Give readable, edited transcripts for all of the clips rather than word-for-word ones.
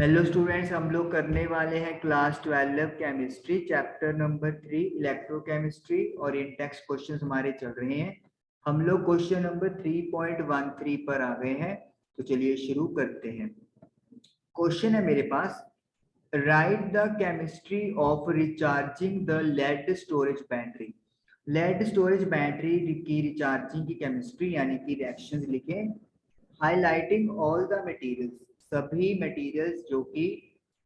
Hello students, हम लोग करने वाले हैं class 12 chemistry chapter number 3 electrochemistry और इन टेक्स्ट क्वेश्चंस हमारे चल रहे हैं। हम लोग क्वेश्चन नंबर 3.13 पर आ गए हैं, तो चलिए शुरू करते हैं। क्वेश्चन है मेरे पास, write the chemistry of recharging the lead storage battery. Lead storage battery की रिचार्जिंग की केमिस्ट्री यानी कि रिएक्शंस लिखें, हाईलाइटिंग ऑल द मटेरियल्स, सभी मटेरियल्स जो कि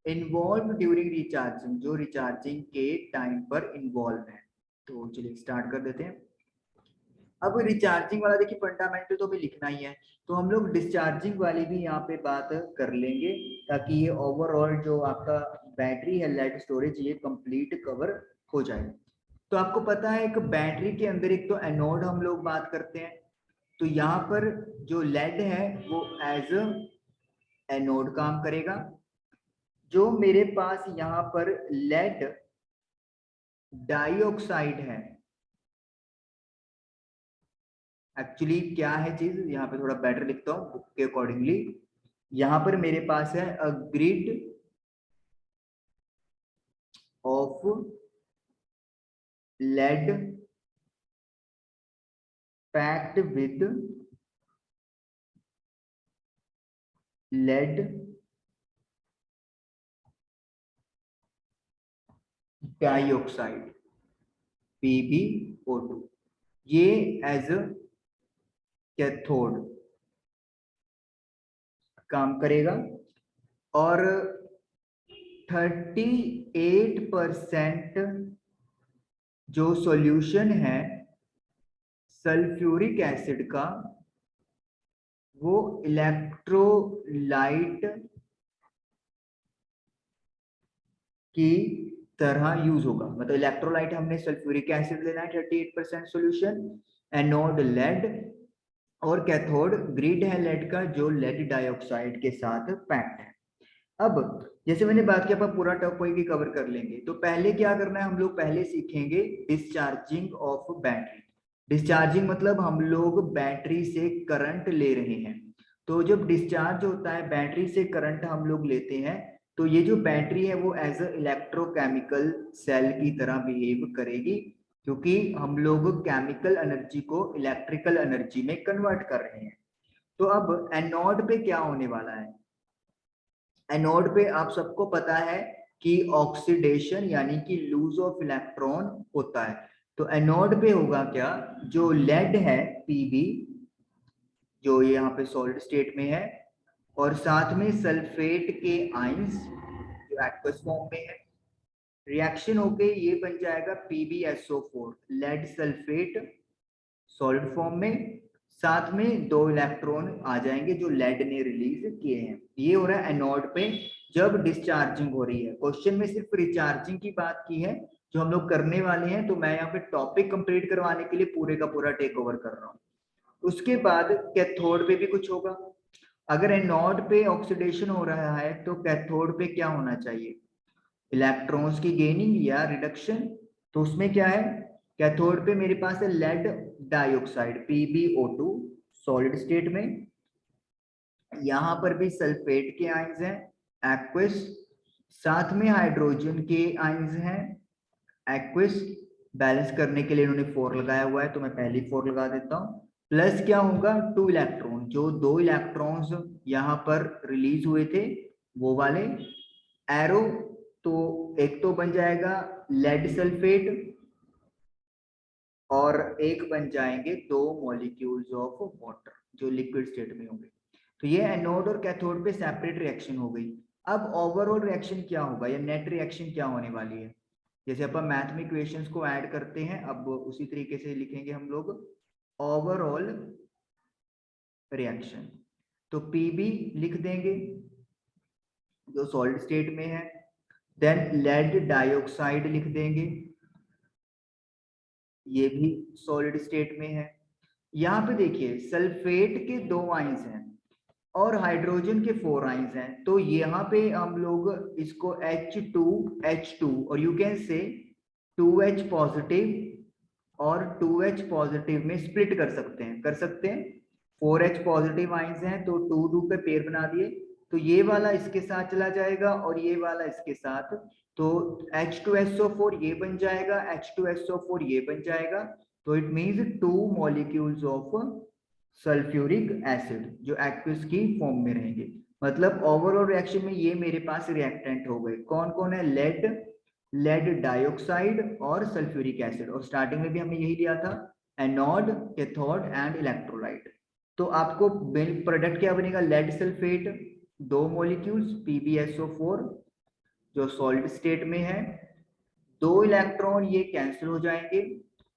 इन्वॉल्व ड्यूरिंग रिचार्जिंग, जो रिचार्जिंग के टाइम पर इन्वॉल्व है। तो चलिए स्टार्ट कर देते हैं। अब रिचार्जिंग वाला देखिए फंडामेंटल तो भी लिखना ही है, तो हम लोग डिस्चार्जिंग वाली भी यहाँ पे बात कर लेंगे ताकि ये ओवरऑल जो आपका बैटरी है लेड स्टोरेज ये कंप्लीट कवर हो जाए। तो आपको पता है एक बैटरी के अंदर एक तो एनोड हम लोग बात करते हैं, तो यहाँ पर जो लेड है वो एज एनोड काम करेगा। जो मेरे पास यहाँ पर लेड डाइऑक्साइड है, एक्चुअली क्या है चीज, यहाँ पे थोड़ा बेटर लिखता हूँ बुक के अकॉर्डिंगली। यहाँ पर मेरे पास है a grid of lead packed with lead dioxide PbO2, ये एज कैथोड काम करेगा। और 38% जो सॉल्यूशन है सल्फ्यूरिक एसिड का वो इलेक्ट्रोलाइट की तरह यूज होगा। मतलब इलेक्ट्रोलाइट हमने सल्फ्यूरिक एसिड लेना है 38% सॉल्यूशन, एनोड लेड और कैथोड ग्रिड है लेड का जो लेड डाइऑक्साइड के साथ पैक्ड है। अब जैसे मैंने बात किया पूरा टॉपिक ही कवर कर लेंगे, तो पहले क्या करना है, हम लोग पहले सीखेंगे डिस्चार्जिंग ऑफ बैटरी। डिस्चार्जिंग मतलब हम लोग बैटरी से करंट ले रहे हैं। तो जब डिस्चार्ज होता है बैटरी से करंट हम लोग लेते हैं, तो ये जो बैटरी है वो एज अ इलेक्ट्रोकेमिकल सेल की तरह बिहेव करेगी, क्योंकि हम लोग केमिकल एनर्जी को इलेक्ट्रिकल एनर्जी में कन्वर्ट कर रहे हैं। तो अब एनोड पे क्या होने वाला है, एनोड पे आप सबको पता है कि ऑक्सीडेशन यानी कि लूज ऑफ इलेक्ट्रॉन होता है। तो एनोड पे होगा क्या, जो लेड है Pb जो ये यहाँ पे सॉलिड स्टेट में है, और साथ में सल्फेट के आयंस जो एक्वस फॉर्म में है, रिएक्शन होके ये बन जाएगा PbSO4, lead sulphate solid form में, साथ में 2 इलेक्ट्रॉन आ जाएंगे जो लेड ने रिलीज किए हैं। ये हो रहा है एनोड पे जब डिस्चार्जिंग हो रही है। क्वेश्चन में सिर्फ रिचार्जिंग की बात की है जो हम लोग करने वाले हैं, तो मैं यहाँ पे टॉपिक कंप्लीट करवाने के लिए पूरे का पूरा टेक ओवर कर रहा हूँ। उसके बाद कैथोड पे भी कुछ होगा। अगर एनोड पे ऑक्सीडेशन हो रहा है तो कैथोड पे क्या होना चाहिए, इलेक्ट्रॉन्स की गेनिंग या रिडक्शन। तो उसमें क्या है, कैथोड पे मेरे पास है lead dioxide PbO2 solid state में, यहां पर भी सल्फेट के आयंस हैं एक्वस, साथ में हाइड्रोजन के आयंस हैं एक्वस। बैलेंस करने के लिए इन्होंने 4 लगाया हुआ है, तो मैं पहली 4 लगा देता हूं। प्लस क्या होगा 2 इलेक्ट्रॉन, जो 2 इलेक्ट्रॉन्स यहां पर रिलीज हुए थे वो वाले एरो, तो एक तो बन जाएगा लेड सल्फेट और एक बन जाएंगे 2 मॉलिक्यूल्स ऑफ वाटर जो लिक्विड स्टेट में होंगे। तो ये एनोड और कैथोड पे सेपरेट रिएक्शन हो गई। अब ओवरऑल रिएक्शन क्या होगा या नेट रिएक्शन क्या होने वाली है, जैसे अपन मैथ में इक्वेशंस को ऐड करते हैं अब उसी तरीके से लिखेंगे हम लोग ओवरऑल रिएक्शन। तो Pb लिख देंगे जो सॉलिड स्टेट में है, देन लेड डाइऑक्साइड लिख देंगे, ये भी सॉलिड स्टेट में है। यहाँ पे देखिए सल्फेट के 2 आयंस हैं और हाइड्रोजन के 4 आयंस हैं, तो यहाँ पे हम लोग इसको H2H2 और you can say 2H positive और 2H पॉजिटिव में स्प्लिट कर सकते हैं 4H पॉजिटिव आयंस हैं तो 2 2 पे पेयर बना दिए, तो ये वाला इसके साथ चला जाएगा और ये वाला इसके साथ, तो H2SO4 ये बन जाएगा, H2SO4 ये बन जाएगा, तो it means 2 molecules of sulphuric acid जो एक्वियस की फॉर्म में रहेंगे। मतलब ओवरऑल रिएक्शन में ये मेरे पास रिएक्टेंट हो गए, कौन कौन है, लेड डाइऑक्साइड और सल्फ्यूरिक एसिड, और स्टार्टिंग में भी हमने यही लिया था, एनोड, कैथोड एंड इलेक्ट्रोलाइट। तो आपको प्रोडक्ट क्या बनेगा, लेड सल्फेट 2 मॉलिक्यूल्स PbSO4 जो सॉलिड स्टेट में है, 2 इलेक्ट्रॉन ये कैंसिल हो जाएंगे,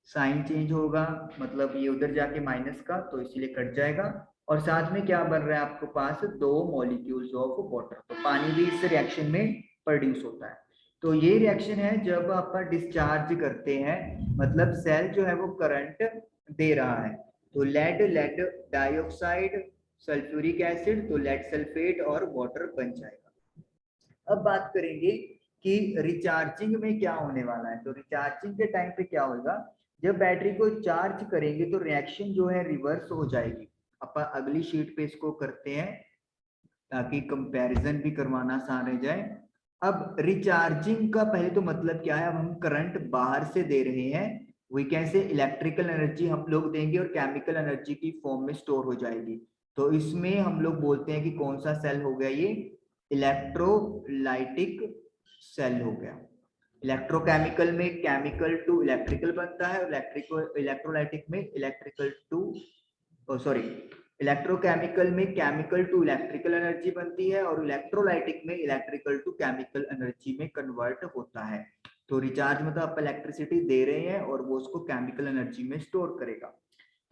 साइन चेंज होगा, मतलब ये उधर जाके माइनस का, तो इसीलिए कट जाएगा, और साथ में क्या बन रहा है आपके पास, 2 मॉलिक्यूल्स ऑफ वाटर, तो पानी भी इस रिएक्शन में प्रोड्यूस होता है। तो ये रिएक्शन है जब आप डिस्चार्ज करते हैं, मतलब सेल जो है वो करंट दे रहा है, तो लेड डाइऑक्साइड सल्फ्यूरिक एसिड, तो लेड सल्फेट और वाटर बन जाएगा। अब बात करेंगे कि रिचार्जिंग में क्या होने वाला है। तो रिचार्जिंग के टाइम पे क्या होगा, जब बैटरी को चार्ज करेंगे तो रिएक्शन जो है रिवर्स हो जाएगी। अपन अगली शीट पे इसको करते हैं ताकि कंपैरिजन भी करवाना आसान रह जाए। अब रिचार्जिंग का पहले तो मतलब क्या है, अब हम करंट बाहर से दे रहे हैं, we can say electrical energy हम लोग देंगे और केमिकल एनर्जी की फॉर्म में स्टोर हो जाएगी। तो इसमें हम लोग बोलते हैं कि कौन सा सेल हो गया, ये इलेक्ट्रोलाइटिक सेल हो गया। इलेक्ट्रोकेमिकल में केमिकल टू इलेक्ट्रिकल बनता है, इलेक्ट्रोलाइटिक में इलेक्ट्रिकल टू सॉरी इलेक्ट्रोकेमिकल में केमिकल टू इलेक्ट्रिकल एनर्जी बनती है, और इलेक्ट्रोलाइटिक में इलेक्ट्रिकल टू केमिकल एनर्जी में कन्वर्ट होता है। तो रिचार्ज मतलब आप इलेक्ट्रिसिटी दे रहे हैं और वो उसको केमिकल एनर्जी में स्टोर करेगा।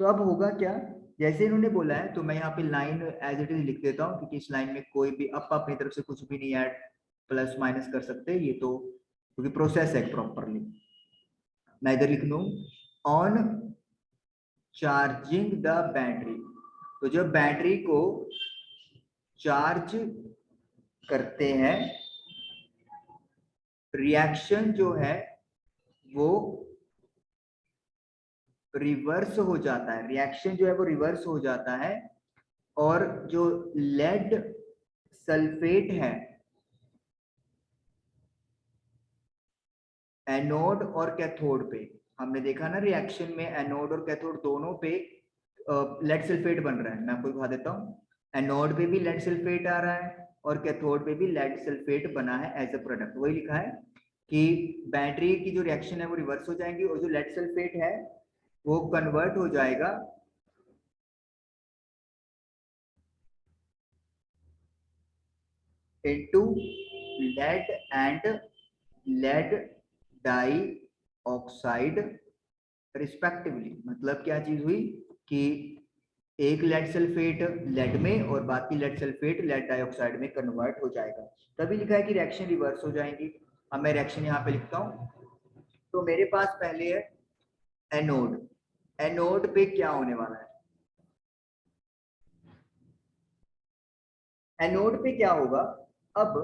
तो अब होगा क्या, जैसे इन्होंने बोला है, तो मैं यहाँ पे लाइन एज इट इज लिख देता हूँ, क्योंकि इस लाइन में कोई भी अब अपनी तरफ से कुछ भी नहीं ऐड प्लस माइनस कर सकते, ये तो क्योंकि प्रोसेस है प्रॉपरली। मैं इधर लिख लूँ, ऑन चार्जिंग द बैटरी, तो जब बैटरी को चार्ज करते हैं, रिएक्शन जो है वो रिवर्स हो जाता है, रिएक्शन जो है वो रिवर्स हो जाता है, और जो लेड सल्फेट है एनोड और कैथोड पे, हमने देखा ना रिएक्शन में एनोड और कैथोड दोनों पे लेड सल्फेट बन रहा है। मैं आपको दिखा देता हूँ, एनोड पे भी लेड सल्फेट आ रहा है और कैथोड पे भी लेड सल्फेट बना है एज अ प्रोडक्ट। वही लिखा है कि बैटरी की जो रिएक्शन है वो रिवर्स हो जाएंगी, और जो लेड सल्फेट है वो कन्वर्ट हो जाएगा into lead and lead dioxide respectively. मतलब क्या चीज हुई कि एक लेड सल्फेट लेड में और बाकी लेड सल्फेट लेड डाइऑक्साइड में कन्वर्ट हो जाएगा, तभी लिखा है कि रिएक्शन रिवर्स हो जाएंगी। अब मैं रिएक्शन यहाँ पे लिखता हूँ, तो मेरे पास पहले है एनोड, एनोड पे क्या होने वाला है, एनोड पे क्या होगा, अब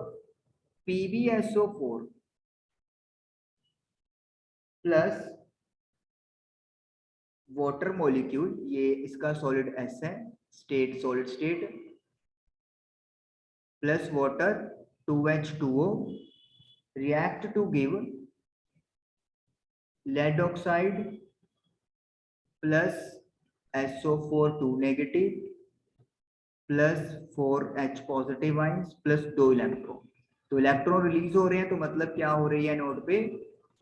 PbSO4 प्लस वाटर मॉलिक्यूल, ये इसका सॉलिड एस है, state solid state, plus water 2H2O react to give lead oxide plus SO4 2 negative plus 4H positive ions plus 2 electron. तो इलेक्ट्रॉन रिलीज हो रहे हैं, तो मतलब क्या हो रही है, एनोड पे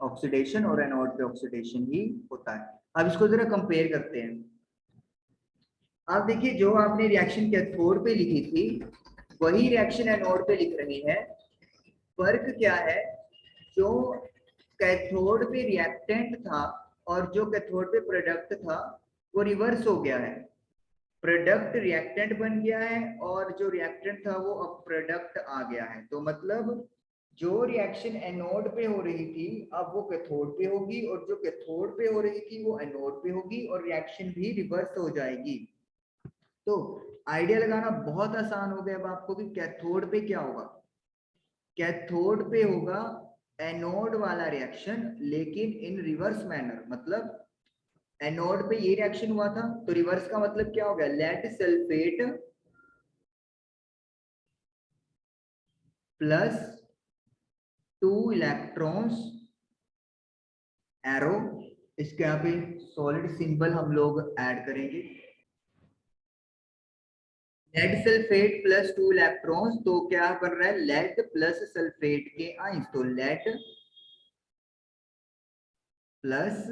ऑक्सीडेशन, और एनोड पे ऑक्सीडेशन ही होता है। अब इसको जरा कंपेयर करते हैं। आप देखिए, जो आपने रिएक्शन कैथोड पे लिखी थी वही रिएक्शन एनोड पे लिख रही है। फर्क क्या है, जो कैथोड पे रिएक्टेंट था और जो कैथोड पे प्रोडक्ट था वो रिवर्स हो गया है, प्रोडक्ट रिएक्टेंट बन गया है और जो रिएक्टेंट था वो अब प्रोडक्ट आ गया है। तो मतलब जो रिएक्शन एनोड पे हो रही थी अब वो कैथोड पे होगी, और जो कैथोड पे हो रही थी वो एनोड पे होगी, और रिएक्शन भी रिवर्स हो जाएगी। तो आइडिया लगाना बहुत आसान हो गया अब आपको कि कैथोड पे क्या होगा, कैथोड पे होगा एनोड वाला रिएक्शन लेकिन इन रिवर्स मैनर। मतलब एनोड पे ये रिएक्शन हुआ था, तो रिवर्स का मतलब क्या हो गया, lead sulphate plus 2 electrons arrow, इसके यहाँ पे सॉलिड सिंबल हम लोग ऐड करेंगे। लेड सल्फेट प्लस 2 इलेक्ट्रॉन्स, तो क्या बन रहा है, लेड प्लस सल्फेट के आयंस, तो लेड प्लस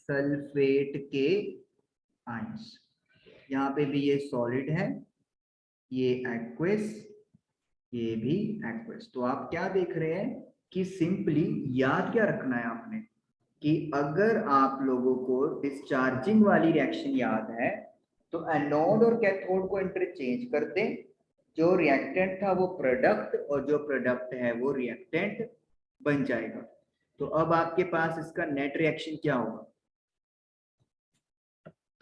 सल्फेट के आयंस। यहाँ पे भी ये सॉलिड है, ये एक्वस, ये भी एक्वस। तो आप क्या देख रहे हैं कि सिंपली याद क्या रखना है आपने कि अगर आप लोगों को डिस्चार्जिंग वाली रिएक्शन याद है तो एनोड और कैथोड को इंटरचेंज कर दें, जो रिएक्टेंट था वो प्रोडक्ट और जो प्रोडक्ट है वो रिएक्टेंट बन जाएगा। तो अब आपके पास इसका नेट रिएक्शन क्या होगा,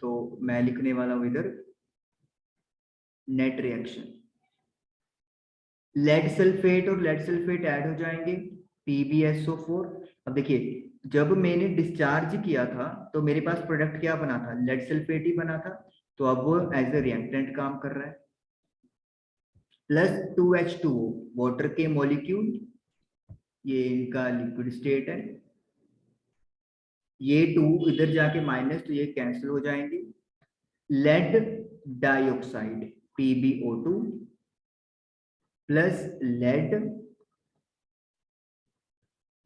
तो मैं लिखने वाला हूं इधर नेट रिएक्शन। लेड सल्फेट और लेड सल्फेट ऐड हो जाएंगे, PbSO4। अब देखिए जब मैंने डिस्चार्ज किया था तो मेरे पास प्रोडक्ट क्या बना था, लेड सल्फेट ही बना था, तो अब वो एज ए रिएक्टेंट काम कर रहा है। प्लस 2H2O वाटर के मॉलिक्यूल, ये इनका लिक्विड स्टेट है, ये 2 इधर जाके माइनस, तो ये कैंसिल हो जाएंगे। Lead dioxide PbO2 plus lead,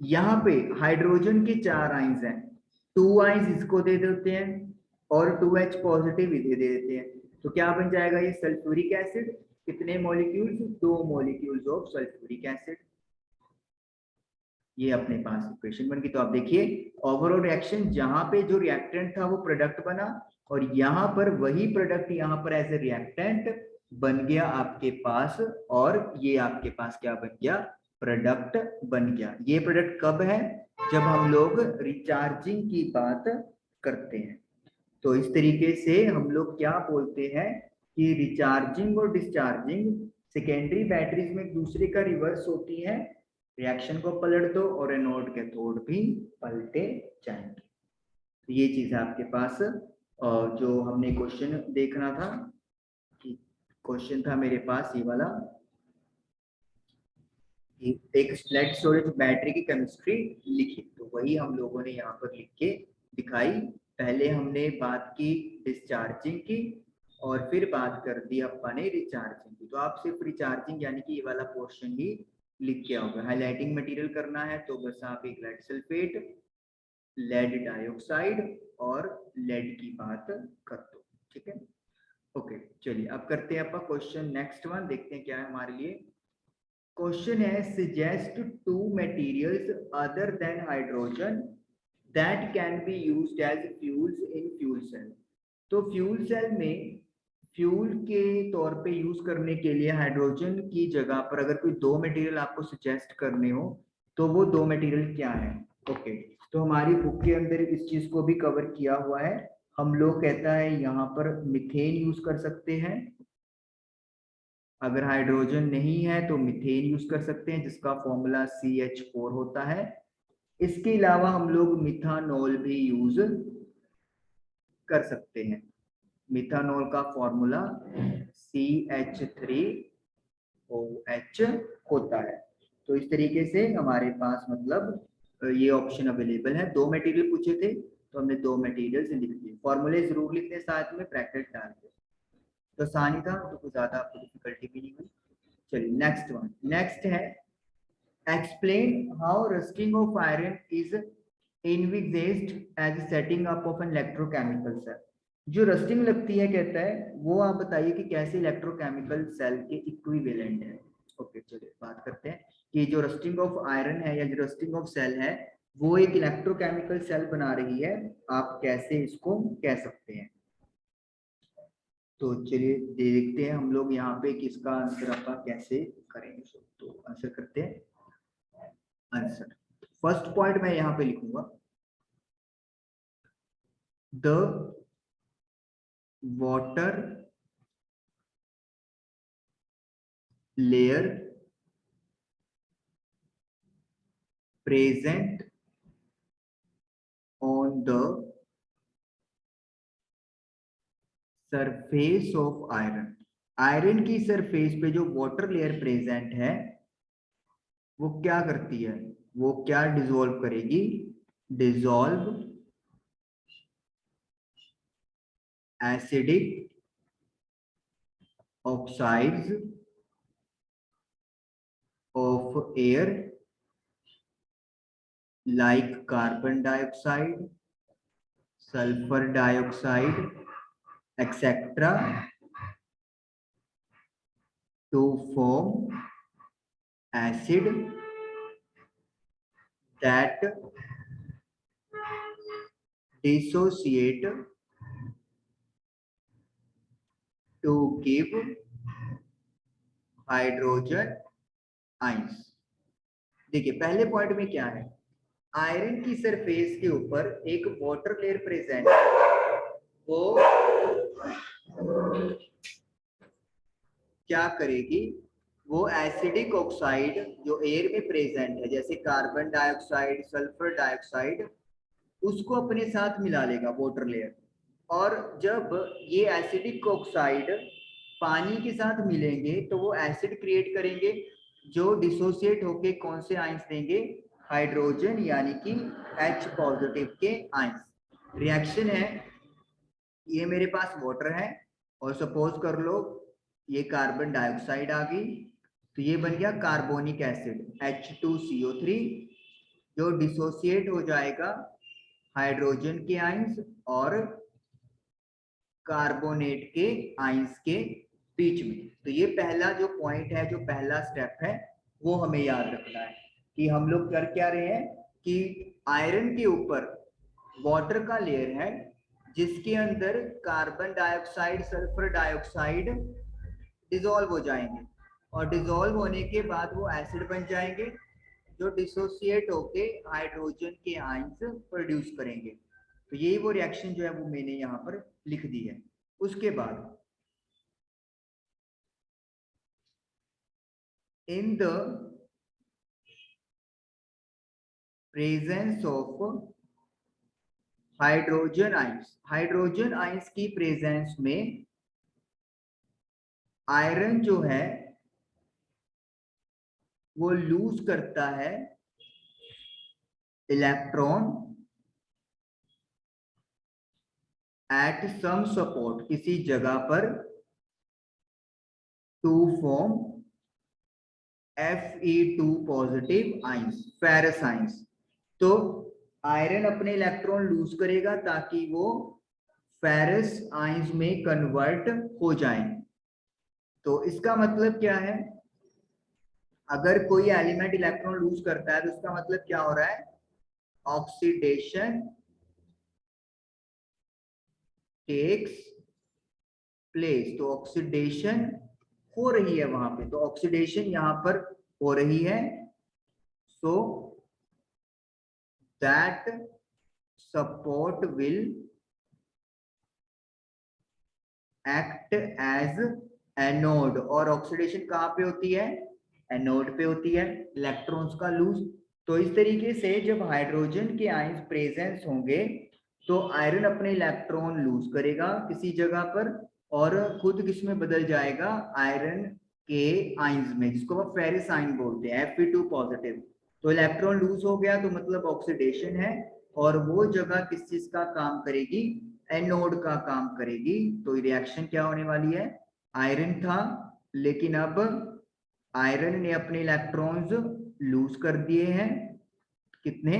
यहाँ पे हाइड्रोजन के 4 आइंस हैं, 2 आइंस इसको दे देते हैं और 2H पॉजिटिव इधर दे देते हैं, तो क्या बन जाएगा ये सल्फ्यूरिक एसिड। कितने molecules, 2 molecules of sulphuric acid. ये अपने पास इक्वेशन बन गई। तो आप देखिए ओवरऑल रिएक्शन, जहां पे जो रिएक्टेंट था वो प्रोडक्ट बना और यहाँ पर वही प्रोडक्ट यहाँ पर एज ए रिएक्टेंट बन गया आपके पास, और ये आपके पास क्या बन गया, प्रोडक्ट बन गया। ये प्रोडक्ट कब है, जब हम लोग रिचार्जिंग की बात करते हैं। तो इस तरीके से हम लोग क्या बोलते हैं कि रिचार्जिंग और डिस्चार्जिंग सेकेंडरी बैटरीज में एक दूसरे का रिवर्स होती है, रिएक्शन को पलट दो और एनोड कैथोड भी पलटे जाएंगे। तो ये चीज है आपके पास। जो हमने क्वेश्चन देखना था, कि क्वेश्चन था मेरे पास ये वाला, एक लेड स्टोरेज बैटरी की केमिस्ट्री लिखी, तो वही हम लोगों ने यहाँ पर लिख के दिखाई। पहले हमने बात की डिस्चार्जिंग की और फिर बात कर दी अपन ने रिचार्जिंग की। तो आप सिर्फ रिचार्जिंग यानी कि ये वाला पोर्शन ही लिख के आओगे। हाईलाइटिंग मटेरियल करना है तो बस आप एक लेड सल्फेट, लेड डाइऑक्साइड और लेड की बात कर दो, ठीक है। ओके चलिए अब करते हैं अपन क्वेश्चन नेक्स्ट वन, देखते हैं क्या है हमारे लिए। क्वेश्चन है suggest 2 materials other than hydrogen that can be used as fuels in fuel cell। तो फ्यूल सेल में फ्यूल के तौर पे यूज करने के लिए हाइड्रोजन की जगह पर अगर कोई 2 मटेरियल आपको सजेस्ट करने हो तो वो 2 मटेरियल क्या है। ओके तो हमारी बुक के अंदर इस चीज को भी कवर किया हुआ है। हम लोग कहता है यहाँ पर मिथेन यूज कर सकते हैं, अगर हाइड्रोजन नहीं है तो मीथेन यूज कर सकते हैं जिसका फॉर्मूला CH4 होता है। इसके अलावा हम लोग मिथानॉल भी यूज कर सकते हैं, मिथानॉल का फॉर्मूला CH3OH होता है। तो इस तरीके से हमारे पास मतलब ये ऑप्शन अवेलेबल है। 2 मटेरियल पूछे थे तो हमने 2 मटेरियल लिख दिए, फॉर्मूले जरूर लिखते साथ में, ब्रैकेट डाल के, तो आसान ही था, तो कुछ ज्यादा आपको डिफिकल्टी भी नहीं हुई। चलिए नेक्स्ट वन, नेक्स्ट है explain how rusting of iron is envisaged as setting up of an electrochemical cell। जो रस्टिंग लगती है कहता है वो आप बताइए कि कैसे इलेक्ट्रोकेमिकल सेल के इक्विवेलेंट है। ओके चलिए बात करते हैं कि जो रस्टिंग ऑफ आयरन है या जो रस्टिंग ऑफ सेल है वो एक इलेक्ट्रोकेमिकल सेल बना रही है, आप कैसे इसको कह सकते हैं। तो चलिए देखते हैं हम लोग यहाँ पे किसका आंसर आप कैसे करेंगे। तो आंसर करते हैं, आंसर फर्स्ट पॉइंट मैं यहाँ पे लिखूंगा the water layer present on the surface of iron। Iron की सरफेस पे जो वाटर लेयर प्रेजेंट है वो क्या करती है, वो क्या डिसॉल्व करेगी, dissolve acidic oxides of air like carbon dioxide, sulfur dioxide, etc. to form acid that dissociate to give hydrogen ions. देखिए पहले पॉइंट में क्या है, आयरन की सरफेस के ऊपर एक वाटर लेयर प्रेजेंट, वो क्या करेगी, वो एसिडिक ऑक्साइड जो एयर में प्रेजेंट है जैसे कार्बन डाइऑक्साइड, सल्फर डाइऑक्साइड, उसको अपने साथ मिला लेगा वाटर लेयर। और जब ये एसिडिक ऑक्साइड पानी के साथ मिलेंगे तो वो एसिड क्रिएट करेंगे जो डिसोसिएट होके कौन से आयंस देंगे, हाइड्रोजन यानी कि H पॉजिटिव के आयंस। रिएक्शन है, ये मेरे पास वाटर है और सपोज कर लो ये कार्बन डाइऑक्साइड आ गई, तो ये बन गया कार्बोनिक एसिड H2CO3 जो डिसोसिएट हो जाएगा हाइड्रोजन के आयंस और कार्बोनेट के आयंस के बीच में। तो ये पहला जो पॉइंट है, जो पहला स्टेप है, वो हमें याद रखना है कि हम लोग कर क्या रहे हैं कि आयरन के ऊपर वाटर का लेयर है जिसके अंदर carbon dioxide, sulphur dioxide dissolve हो जाएंगे और डिसॉल्व होने के बाद वो एसिड बन जाएंगे जो डिसोसिएट होके हाइड्रोजन के आयंस प्रोड्यूस करेंगे। तो यही वो रिएक्शन जो है वो मैंने यहाँ पर लिख दी है। उसके बाद in the presence of hydrogen ions, hydrogen ions की प्रेजेंस में आयरन जो है वो लूज करता है इलेक्ट्रॉन एट सम सपोर्ट, किसी जगह पर, to form Fe2 positive ions, ferrous ions. तो आयरन अपने इलेक्ट्रॉन लूज करेगा ताकि वो फेरस आयंस में कन्वर्ट हो जाए। तो इसका मतलब क्या है, अगर कोई एलिमेंट इलेक्ट्रॉन लूज करता है तो इसका मतलब क्या हो रहा है, ऑक्सीडेशन टेक्स प्लेस। तो ऑक्सीडेशन हो रही है वहां पे, तो ऑक्सीडेशन यहां पर हो रही है। So that support will act as anode. और ऑक्सीडेशन कहां पे होती है, एनोड पे होती है, इलेक्ट्रॉन्स का लूज। तो इस तरीके से जब हाइड्रोजन के आयंस प्रेजेंस होंगे तो आयरन अपने इलेक्ट्रॉन लूज करेगा किसी जगह पर और खुद किसमें बदल जाएगा, आयरन के आयंस में, जिसको वो फेरस आयन बोलते हैं, Fe2 पॉजिटिव। तो इलेक्ट्रॉन लूज हो गया तो मतलब ऑक्सीडेशन है और वो जगह किस चीज का काम करेगी, एनोड का काम करेगी। तो रिएक्शन क्या होने वाली है, आयरन था लेकिन अब आयरन ने अपने इलेक्ट्रॉन्स लूज कर दिए हैं, कितने,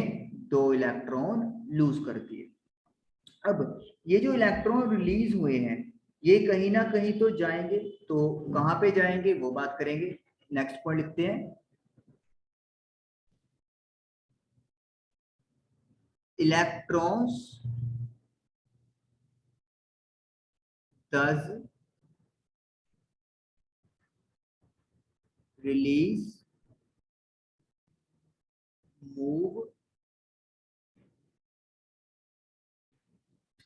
2 इलेक्ट्रॉन लूज कर दिए। अब ये जो इलेक्ट्रॉन रिलीज हुए हैं ये कहीं ना कहीं तो जाएंगे, तो कहां पे जाएंगे वो बात करेंगे। नेक्स्ट पॉइंट लिखते हैं, electrons does release move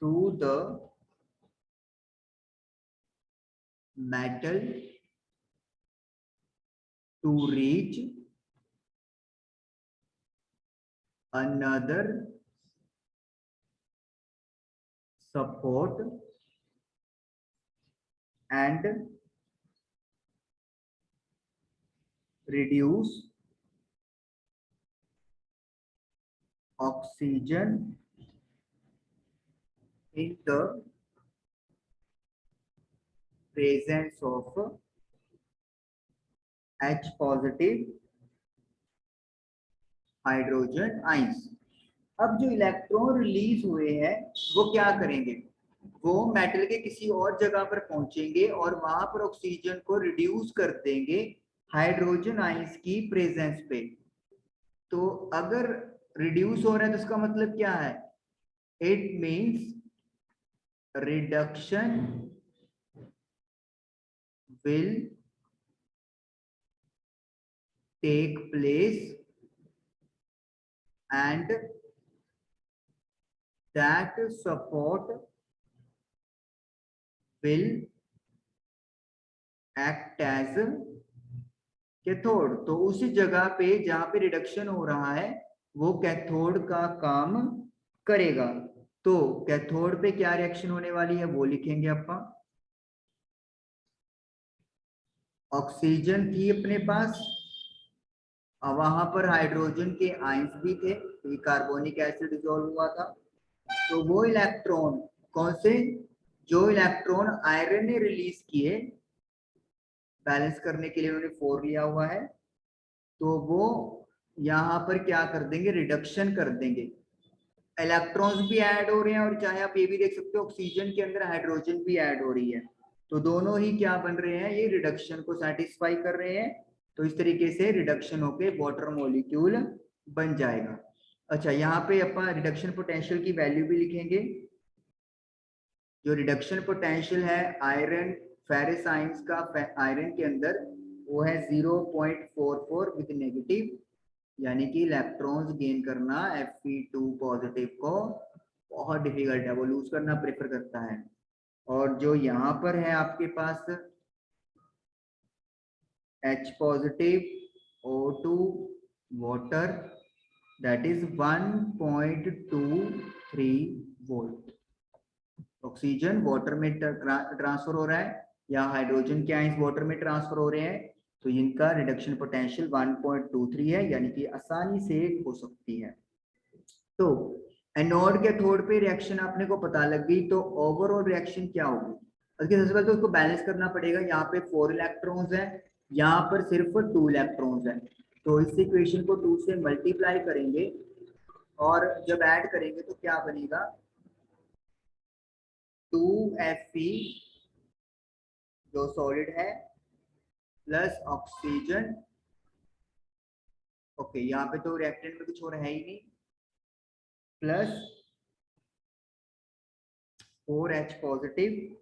through the metal to reach another support and reduce oxygen in the presence of H positive hydrogen ions. अब जो इलेक्ट्रॉन रिलीज हुए हैं वो क्या करेंगे, वो मेटल के किसी और जगह पर पहुंचेंगे और वहां पर ऑक्सीजन को रिड्यूस कर देंगे हाइड्रोजन आइंस की प्रेजेंस पे। तो अगर रिड्यूस हो रहा है तो उसका मतलब क्या है, it means reduction will take place and that support will act as cathode. तो उसी जगह पे जहां पे रिडक्शन हो रहा है वो कैथोड का काम करेगा। तो कैथोड पे क्या रिएक्शन होने वाली है वो लिखेंगे अपन। ऑक्सीजन थी अपने पास, वहां पर हाइड्रोजन के आयंस भी थे, तो कार्बोनिक एसिड डिसॉल्व हुआ था। तो वो इलेक्ट्रॉन कौन से, जो इलेक्ट्रॉन आयरन ने रिलीज किए, बैलेंस करने के लिए उन्होंने 4 लिया हुआ है, तो वो यहाँ पर क्या कर देंगे, रिडक्शन कर देंगे। इलेक्ट्रॉन्स भी ऐड हो रहे हैं और चाहे आप ये भी देख सकते हो ऑक्सीजन के अंदर हाइड्रोजन भी ऐड हो रही है, तो दोनों ही क्या बन रहे हैं, ये रिडक्शन को सेटिस्फाई कर रहे हैं। तो इस तरीके से रिडक्शन होके वाटर मॉलिक्यूल बन जाएगा। अच्छा, यहाँ पे अपन रिडक्शन पोटेंशियल की वैल्यू भी लिखेंगे। जो रिडक्शन पोटेंशियल है आयरन फेरस आयंस का आयरन के अंदर, वो है 0.44 विद नेगेटिव, यानी कि इलेक्ट्रॉन्स गेन करना Fe2 पॉजिटिव को बहुत डिफिकल्ट है, वो लूज करना प्रेफर करता है। और जो यहाँ पर है आपके पास H positive O2 water, that is 1.23 volt. Oxygen water में ट्रांसफर हो रहा है या हाइड्रोजन के आयंस वाटर में ट्रांसफर हो रहे हैं, तो इनका रिडक्शन पोटेंशियल 1.23 है, यानी कि आसानी से हो सकती है। तो एनोड कैथोड पे रिएक्शन आपने को पता लग गई, तो ओवरऑल रिएक्शन क्या होगी। उसके सबसे पहले तो उसको बैलेंस करना पड़ेगा। यहाँ पे 4 इलेक्ट्रॉन्स हैं, यहाँ पर सिर्फ 2 इलेक्ट्रॉन्स हैं, तो इस इक्वेशन को 2 से मल्टीप्लाई करेंगे और जब ऐड करेंगे तो क्या बनेगा, 2Fe जो सॉलिड है प्लस ऑक्सीजन। ओके, यहाँ पे तो रिएक्टेंट में कुछ और है ही नहीं, प्लस 4H पॉजिटिव।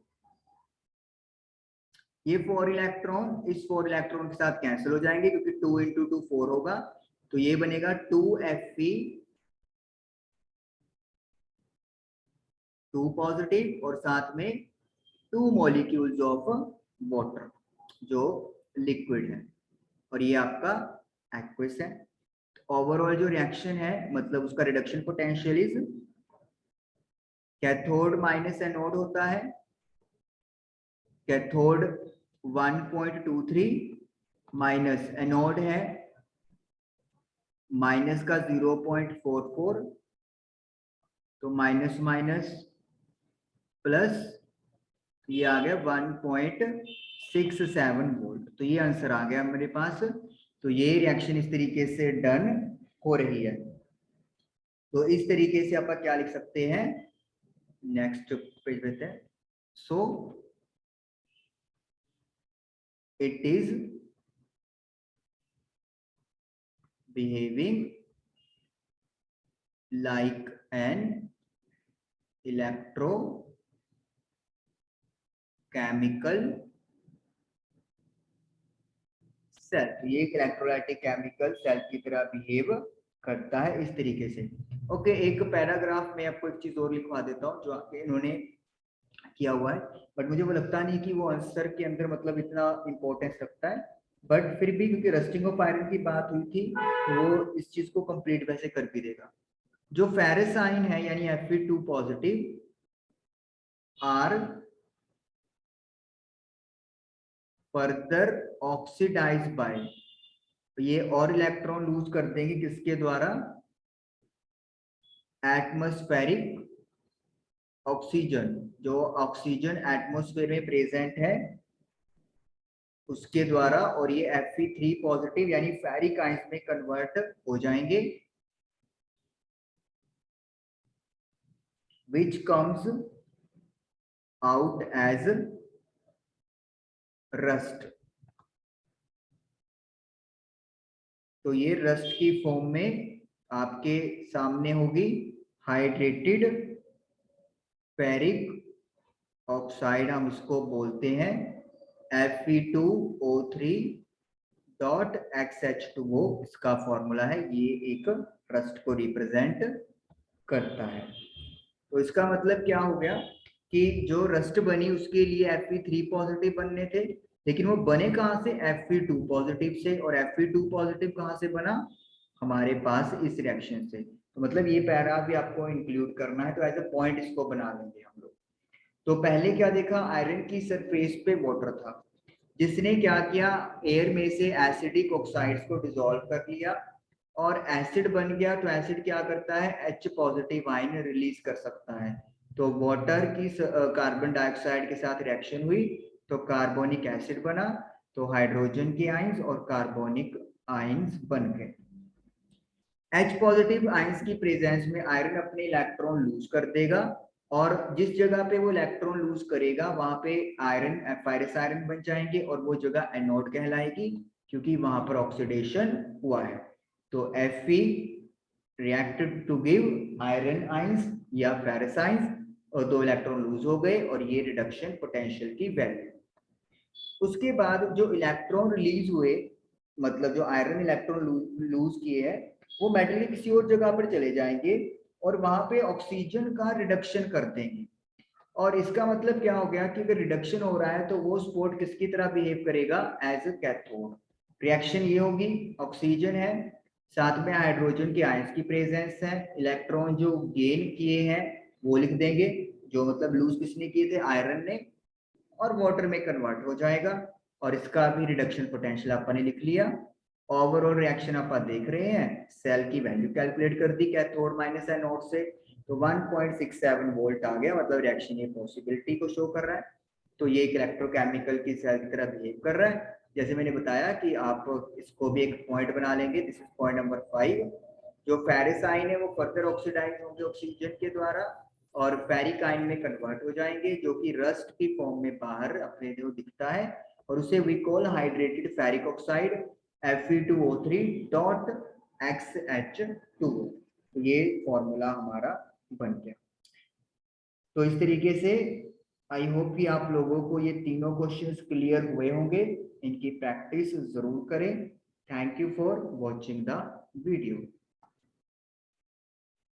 ये 4 इलेक्ट्रॉन इस 4 इलेक्ट्रॉन के साथ कैंसिल हो जाएंगे क्योंकि 2 इंटू 2 4 होगा, तो ये बनेगा 2Fe 2 पॉजिटिव और साथ में 2 मॉलिक्यूल्स ऑफ वाटर जो लिक्विड है, और ये आपका एक्वस है। ओवरऑल जो रिएक्शन है मतलब उसका reduction potential is, cathode minus anode होता है, कैथोड 1.23 माइनस एनोड है माइनस का 0.44, तो माइनस माइनस प्लस, ये आ गया 1.67 वोल्ट। तो ये आंसर आ गया मेरे पास। तो ये रिएक्शन इस तरीके से डन हो रही है। तो इस तरीके से आप क्या लिख सकते हैं, नेक्स्ट पेज पे हैं। So it is behaving like an electrochemical cell. ये एक इलेक्ट्रोलाइटिक केमिकल सेल की तरह बिहेव करता है इस तरीके से। ओके, एक पैराग्राफ में आपको एक चीज और लिखवा देता हूँ जो इन्होंने किया हुआ है, बट मुझे वो लगता नहीं कि वो आंसर के अंदर मतलब इतना इंपॉर्टेंस रखता है, बट फिर भी क्योंकि रस्टिंग ऑफ आयरन की बात हुई थी तो वो इस चीज को कंप्लीट वैसे कर भी देगा। जो फेरस आयन है यानी Fe2 positive are further oxidise by ये और इलेक्ट्रॉन लूज कर देंगे किसके द्वारा, एटमॉस्फेरिक ऑक्सीजन, जो ऑक्सीजन एटमॉस्फेयर में प्रेजेंट है उसके द्वारा, और ये Fe3 पॉजिटिव यानी फेरिक आयंस में कन्वर्ट हो जाएंगे, which comes out as rust। तो ये रस्ट की फॉर्म में आपके सामने होगी हाइड्रेटेड फेरिक ऑक्साइड, हम इसको बोलते हैं Fe2O3.XH2O, इसका फॉर्मूला है, ये एक रस्ट को रिप्रेजेंट करता है। तो इसका मतलब क्या हो गया कि जो रस्ट बनी उसके लिए Fe3 पॉजिटिव बनने थे, लेकिन वो बने कहां से, Fe2 पॉजिटिव से, और Fe2 पॉजिटिव कहां से बना, हमारे पास इस रिएक्शन से। तो मतलब ये पैरा भी आपको इंक्लूड करना है, तो एज अ पॉइंट इसको बना लेंगे हम लोग। तो पहले क्या देखा, आयरन की सरफेस पे वाटर था, जिसने क्या किया, एयर में से एसिडिक ऑक्साइड्स को डिसॉल्व कर लिया और एसिड बन गया। तो एसिड क्या करता है, H पॉजिटिव आयन रिलीज कर सकता है। तो वाटर की कार्बन डाइऑक्साइड के साथ रिएक्शन हुई तो कार्बोनिक एसिड बना, तो हाइड्रोजन के आयंस और कार्बोनिक आयंस बन गए। H पॉजिटिव आयंस की प्रेजेंस में आयरन अपने इलेक्ट्रॉन लूज कर देगा, और जिस जगह पे वो इलेक्ट्रॉन लूज करेगा वहां पे आयरन फेरस आयरन बन जाएंगे, और वो जगह एनोड कहलाएगी क्योंकि वहां पर ऑक्सीडेशन हुआ है। तो Fe reacted to give iron ions या फेरस आयंस, और दो इलेक्ट्रॉन लूज हो गए, और ये रिडक्शन पोटेंशियल की वैल्यू। उसके बाद जो इलेक्ट्रॉन रिलीज हुए, मतलब जो आयरन इलेक्ट्रॉन लूज किए हैं, वो मेटल किसी और जगह पर चले जाएंगे और वहां पे ऑक्सीजन का रिडक्शन कर देंगे। और इसका मतलब क्या हो गया कि अगर रिडक्शन हो रहा है तो वो स्पॉट किसकी तरह बिहेव करेगा, एज अ कैथोड। रिएक्शन ये होगी, ऑक्सीजन है, साथ में हाइड्रोजन के आयंस की प्रेजेंस है, इलेक्ट्रॉन जो गेन किए हैं वो लिख देंगे, जो मतलब लूज किसने किए थे, आयरन ने, और वाटर में कन्वर्ट हो जाएगा। और इसका भी रिडक्शन पोटेंशियल आपने लिख लिया। ओवरऑल रिएक्शन आप देख रहे हैं, सेल की वैल्यू कैलकुलेट कर दी कैथोड माइनस एनोड से, तो 1.67 वोल्ट आ गया, मतलब रिएक्शन ये पॉसिबिलिटी को शो कर रहा है। तो ये एक इलेक्ट्रोकेमिकल की सेल की तरह बिहेव कर रहा है। जैसे मैंने बताया कि आप इसको भी एक पॉइंट बना लेंगे, दिस इज पॉइंट नंबर 5। जो फेरस आयन है वो फर्दर ऑक्सीडाइज होंगे ऑक्सीजन के द्वारा और फेरिक आयन में कन्वर्ट हो जाएंगे, जो कि रस्ट की फॉर्म में बाहर अपने जो दिखता है, और उसे we call hydrated ferric oxide Fe2O3.XH2O। तो ये फॉर्मूला हमारा बन गया। तो इस तरीके से आई होप कि आप लोगों को ये तीनों क्वेश्चंस क्लियर हुए होंगे, इनकी प्रैक्टिस जरूर करें। Thank you for watching the video.